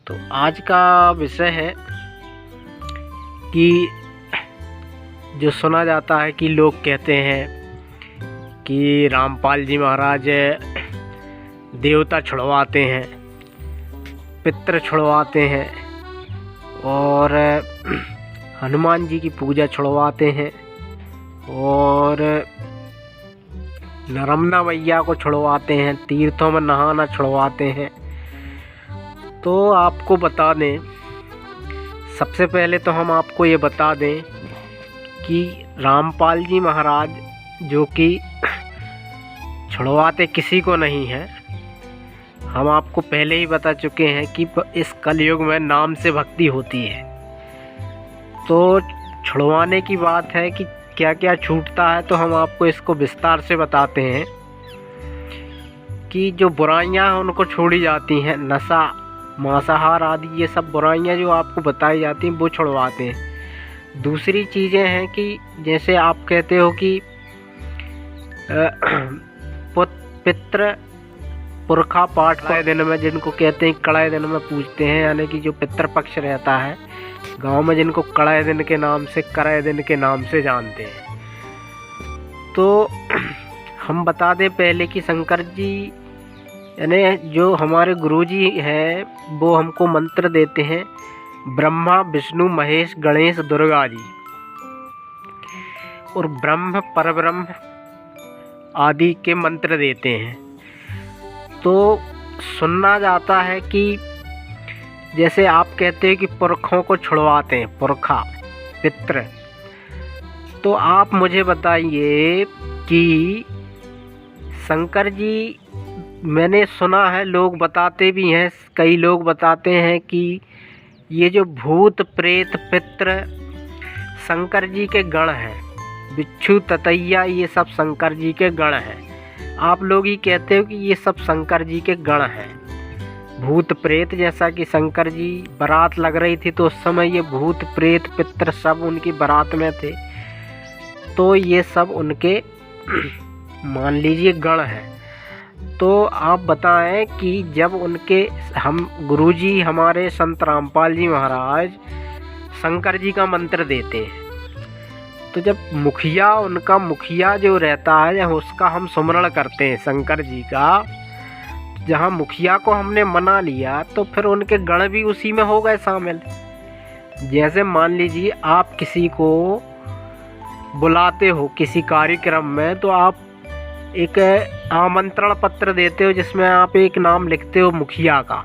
तो आज का विषय है कि जो सुना जाता है कि लोग कहते हैं कि रामपाल जी महाराज देवता छुड़वाते हैं, पितृ छुड़वाते हैं और हनुमान जी की पूजा छुड़वाते हैं और नर्मदा मैया को छुड़वाते हैं, तीर्थों में नहाना छुड़वाते हैं। तो आपको बता दें, सबसे पहले तो हम आपको ये बता दें कि रामपाल जी महाराज जो कि छुड़वाते किसी को नहीं हैं, हम आपको पहले ही बता चुके हैं कि इस कलयुग में नाम से भक्ति होती है। तो छुड़वाने की बात है कि क्या क्या छूटता है, तो हम आपको इसको विस्तार से बताते हैं कि जो बुराइयां हैं उनको छोड़ी जाती हैं। नशा, मांसाहार आदि ये सब बुराइयां जो आपको बताई जाती हैं वो छुड़वाते हैं। दूसरी चीज़ें हैं कि जैसे आप कहते हो कि पितृ पुरखा पाठ कड़े दिन में, जिनको कहते हैं कड़े दिन में पूजते हैं, यानी कि जो पितृपक्ष रहता है गांव में, जिनको कड़े दिन के नाम से, करे दिन के नाम से जानते हैं। तो हम बता दें पहले कि शंकर जी यानी जो हमारे गुरुजी हैं वो हमको मंत्र देते हैं, ब्रह्मा विष्णु महेश गणेश दुर्गा जी और ब्रह्म परब्रह्म आदि के मंत्र देते हैं। तो सुनना जाता है कि जैसे आप कहते हैं कि पुरखों को छुड़वाते हैं, पुरखा पितृ, तो आप मुझे बताइए कि शंकर जी, मैंने सुना है, लोग बताते भी हैं, कई लोग बताते हैं कि ये जो भूत प्रेत पितृ शंकर जी के गण हैं, बिच्छू ततैया ये सब शंकर जी के गण हैं। आप लोग ही कहते हो कि ये सब शंकर जी के गण हैं। भूत प्रेत, जैसा कि शंकर जी बारात लग रही थी तो उस समय ये भूत प्रेत पितृ सब उनकी बारात में थे, तो ये सब उनके मान लीजिए गण हैं। तो आप बताएं कि जब उनके हम गुरुजी हमारे संत रामपाल जी महाराज शंकर जी का मंत्र देते हैं, तो जब मुखिया, उनका मुखिया जो रहता है, जब उसका हम सुमरण करते हैं शंकर जी का, जहाँ मुखिया को हमने मना लिया तो फिर उनके गण भी उसी में हो गए शामिल। जैसे मान लीजिए आप किसी को बुलाते हो किसी कार्यक्रम में, तो आप एक आमंत्रण पत्र देते हो जिसमें आप एक नाम लिखते हो मुखिया का।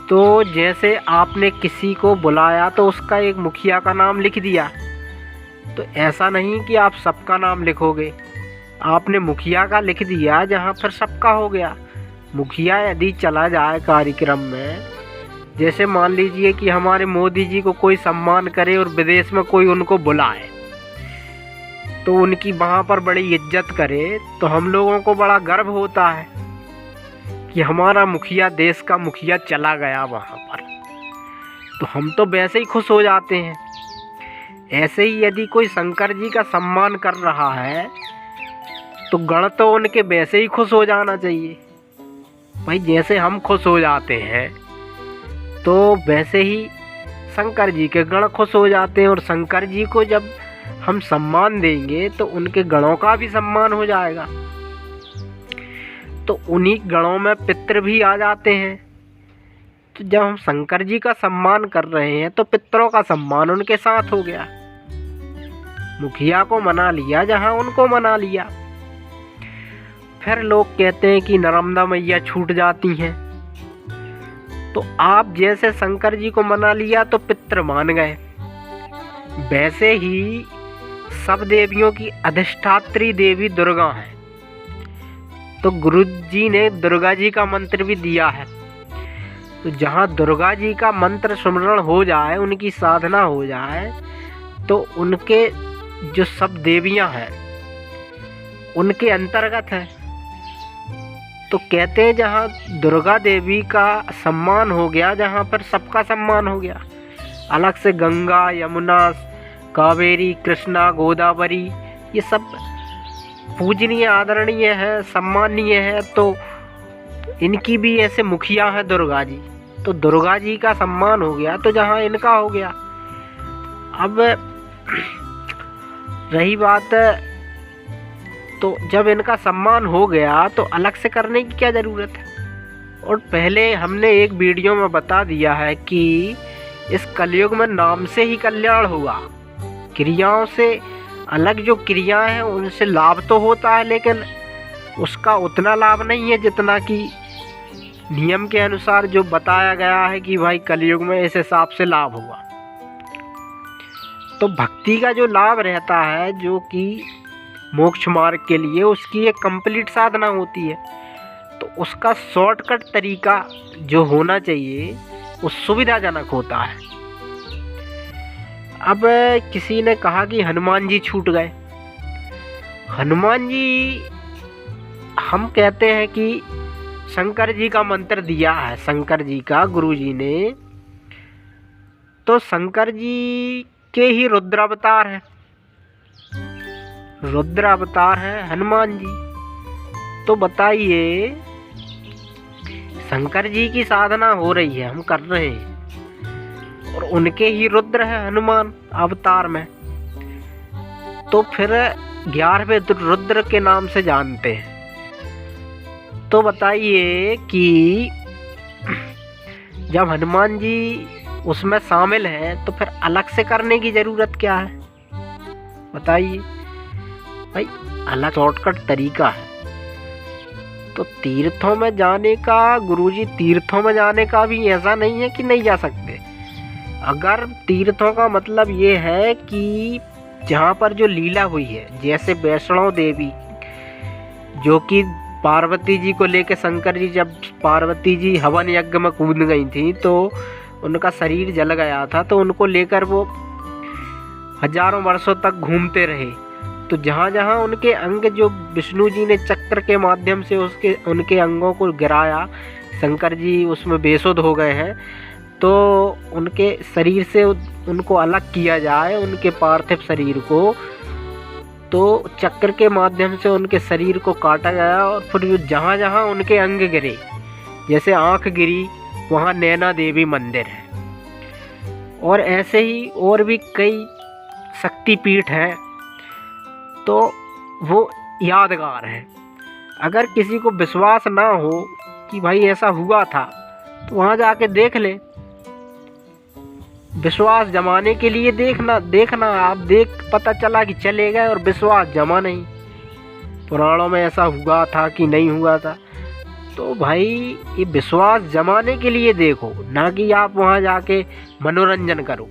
तो जैसे आपने किसी को बुलाया तो उसका एक मुखिया का नाम लिख दिया, तो ऐसा नहीं कि आप सबका नाम लिखोगे, आपने मुखिया का लिख दिया जहाँ फिर सबका हो गया। मुखिया यदि चला जाए कार्यक्रम में, जैसे मान लीजिए कि हमारे मोदी जी को कोई सम्मान करे और विदेश में कोई उनको बुलाए तो उनकी वहाँ पर बड़ी इज्जत करे, तो हम लोगों को बड़ा गर्व होता है कि हमारा मुखिया, देश का मुखिया चला गया वहाँ पर, तो हम तो वैसे ही खुश हो जाते हैं। ऐसे ही यदि कोई शंकर जी का सम्मान कर रहा है तो गण तो उनके वैसे ही खुश हो जाना चाहिए भाई। जैसे हम खुश हो जाते हैं तो वैसे ही शंकर जी के गण खुश हो जाते हैं, और शंकर जी को जब हम सम्मान देंगे तो उनके गणों का भी सम्मान हो जाएगा। तो उन्हीं गणों में पितृ भी आ जाते हैं। तो जब हम शंकर जी का सम्मान कर रहे हैं तो पितरों का सम्मान उनके साथ हो गया। मुखिया को मना लिया जहां उनको मना लिया। फिर लोग कहते हैं कि नर्मदा मैया छूट जाती हैं, तो आप जैसे शंकर जी को मना लिया तो पितृ मान गए, वैसे ही सब देवियों की अधिष्ठात्री देवी दुर्गा है। तो गुरु जी ने दुर्गा जी का मंत्र भी दिया है। तो जहाँ दुर्गा जी का मंत्र सुमरण हो जाए, उनकी साधना हो जाए, तो उनके जो सब देवियां हैं उनके अंतर्गत है। तो कहते हैं जहाँ दुर्गा देवी का सम्मान हो गया, जहाँ पर सबका सम्मान हो गया, अलग से गंगा, यमुना, कावेरी, कृष्णा, गोदावरी ये सब पूजनीय, आदरणीय है, सम्मानीय है, तो इनकी भी ऐसे मुखिया है दुर्गा जी। तो दुर्गा जी का सम्मान हो गया, तो जहाँ इनका हो गया। अब रही बात, तो जब इनका सम्मान हो गया तो अलग से करने की क्या ज़रूरत है। और पहले हमने एक वीडियो में बता दिया है कि इस कलयुग में नाम से ही कल्याण होगा, क्रियाओं से अलग जो क्रियाएं हैं उनसे लाभ तो होता है, लेकिन उसका उतना लाभ नहीं है जितना कि नियम के अनुसार जो बताया गया है कि भाई कलयुग में इस हिसाब से लाभ होगा। तो भक्ति का जो लाभ रहता है, जो कि मोक्ष मार्ग के लिए, उसकी एक कंप्लीट साधना होती है। तो उसका शॉर्टकट तरीका जो होना चाहिए वो सुविधाजनक होता है। अब किसी ने कहा कि हनुमान जी छूट गए। हनुमान जी, हम कहते हैं कि शंकर जी का मंत्र दिया है, शंकर जी का गुरु जी ने, तो शंकर जी के ही रुद्र अवतार है, रुद्र अवतार है हनुमान जी। तो बताइए, शंकर जी की साधना हो रही है, हम कर रहे हैं, और उनके ही रुद्र है हनुमान अवतार में, तो फिर 11वें रुद्र के नाम से जानते हैं। तो बताइए कि जब हनुमान जी उसमें शामिल हैं तो फिर अलग से करने की ज़रूरत क्या है। बताइए भाई, अलग शॉर्टकट तरीका है। तो तीर्थों में जाने का, गुरुजी तीर्थों में जाने का भी ऐसा नहीं है कि नहीं जा सकते। अगर तीर्थों का मतलब ये है कि जहाँ पर जो लीला हुई है, जैसे वैष्णो देवी, जो कि पार्वती जी को लेकर शंकर जी, जब पार्वती जी हवन यज्ञ में कूद गई थी तो उनका शरीर जल गया था, तो उनको लेकर वो हजारों वर्षों तक घूमते रहे। तो जहाँ जहाँ उनके अंग, जो विष्णु जी ने चक्र के माध्यम से उनके अंगों को गिराया, शंकर जी उसमें बेसुध हो गए हैं, तो उनके शरीर से उनको अलग किया जाए, उनके पार्थिव शरीर को, तो चक्र के माध्यम से उनके शरीर को काटा गया। और फिर जहाँ जहाँ उनके अंग गिरे, जैसे आँख गिरी, वहाँ नैना देवी मंदिर है, और ऐसे ही और भी कई शक्तिपीठ हैं, तो वो यादगार है। अगर किसी को विश्वास ना हो कि भाई ऐसा हुआ था, तो वहाँ जाके देख ले। विश्वास जमाने के लिए देखना आप पता चला कि चले गए और विश्वास जमा नहीं, पुराणों में ऐसा हुआ था कि नहीं हुआ था। तो भाई ये विश्वास जमाने के लिए देखो, ना कि आप वहाँ जाके मनोरंजन करो।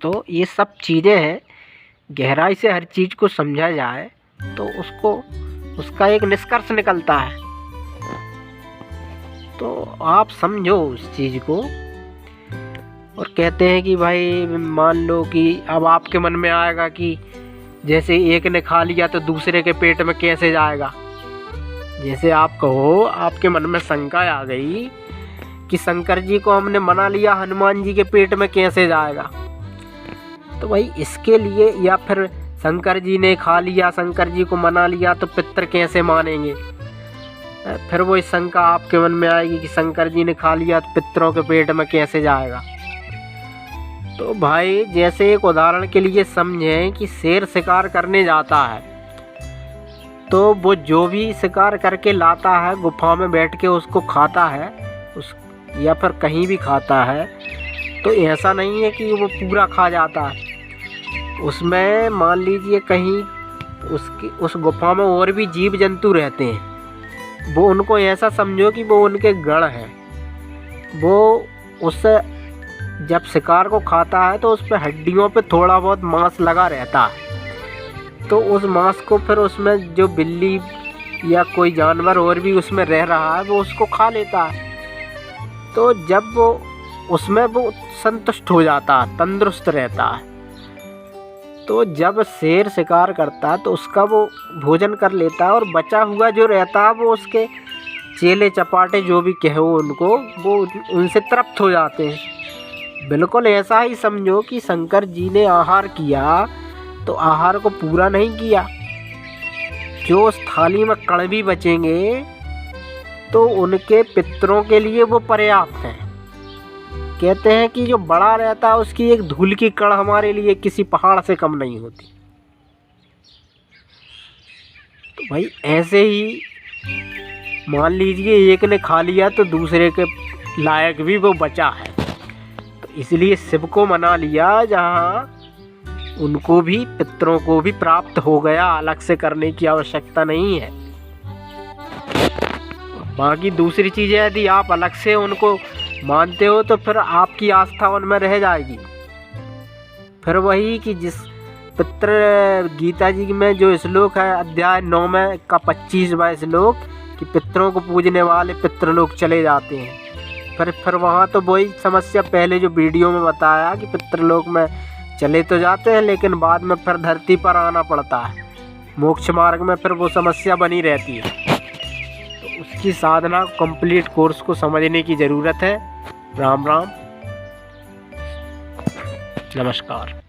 तो ये सब चीज़ें हैं, गहराई से हर चीज़ को समझा जाए तो उसका एक निष्कर्ष निकलता है। तो आप समझो उस चीज़ को। और कहते हैं कि भाई मान लो कि अब आपके मन में आएगा कि जैसे एक ने खा लिया तो दूसरे के पेट में कैसे जाएगा। जैसे आप कहो, आपके मन में शंका आ गई कि शंकर जी को हमने मना लिया, हनुमान जी के पेट में कैसे जाएगा। तो भाई इसके लिए, या फिर शंकर जी ने खा लिया, शंकर जी को मना लिया, तो पितर कैसे मानेंगे। फिर वो इस शंका आपके मन में आएगी कि शंकर जी ने खा लिया तो पितरों के पेट में कैसे जाएगा। तो भाई जैसे एक उदाहरण के लिए समझें कि शेर शिकार करने जाता है, तो वो जो भी शिकार करके लाता है, गुफा में बैठ के उसको खाता है, या फिर कहीं भी खाता है, तो ऐसा नहीं है कि वो पूरा खा जाता है। उसमें मान लीजिए कहीं उस गुफा में और भी जीव जंतु रहते हैं, वो उनको ऐसा समझो कि वो उनके गण हैं। वो उससे जब शिकार को खाता है तो उस पर हड्डियों पे थोड़ा बहुत मांस लगा रहता है, तो उस मांस को फिर उसमें जो बिल्ली या कोई जानवर और भी उसमें रह रहा है वो उसको खा लेता है। तो जब वो उसमें वो संतुष्ट हो जाता है, तंदुरुस्त रहता है। तो जब शेर शिकार करता है तो उसका वो भोजन कर लेता है, और बचा हुआ जो रहता है वो उसके चेले चपाटे जो भी कहो उनको, वो उनसे तृप्त हो जाते हैं। बिल्कुल ऐसा ही समझो कि शंकर जी ने आहार किया तो आहार को पूरा नहीं किया। जो उस थाली में कण भी बचेंगे तो उनके पितरों के लिए वो पर्याप्त हैं। कहते हैं कि जो बड़ा रहता है उसकी एक धूल की कण हमारे लिए किसी पहाड़ से कम नहीं होती। तो भाई ऐसे ही मान लीजिए एक ने खा लिया तो दूसरे के लायक भी वो बचा है, तो इसलिए शिव को मना लिया, जहाँ उनको भी पितरों को भी प्राप्त हो गया, अलग से करने की आवश्यकता नहीं है। बाकी दूसरी चीज़ें यदि आप अलग से उनको मानते हो तो फिर आपकी आस्था उनमें रह जाएगी। फिर वही कि जिस पितृ गीता जी में जो श्लोक है अध्याय 9 में का 25वां श्लोक कि पितरों को पूजने वाले पितृलोक चले जाते हैं। फिर वहाँ तो वही समस्या पहले जो वीडियो में बताया कि पितृलोक में चले तो जाते हैं लेकिन बाद में फिर धरती पर आना पड़ता है, मोक्ष मार्ग में फिर वो समस्या बनी रहती है। तो उसकी साधना कंप्लीट कोर्स को समझने की ज़रूरत है। राम राम, नमस्कार।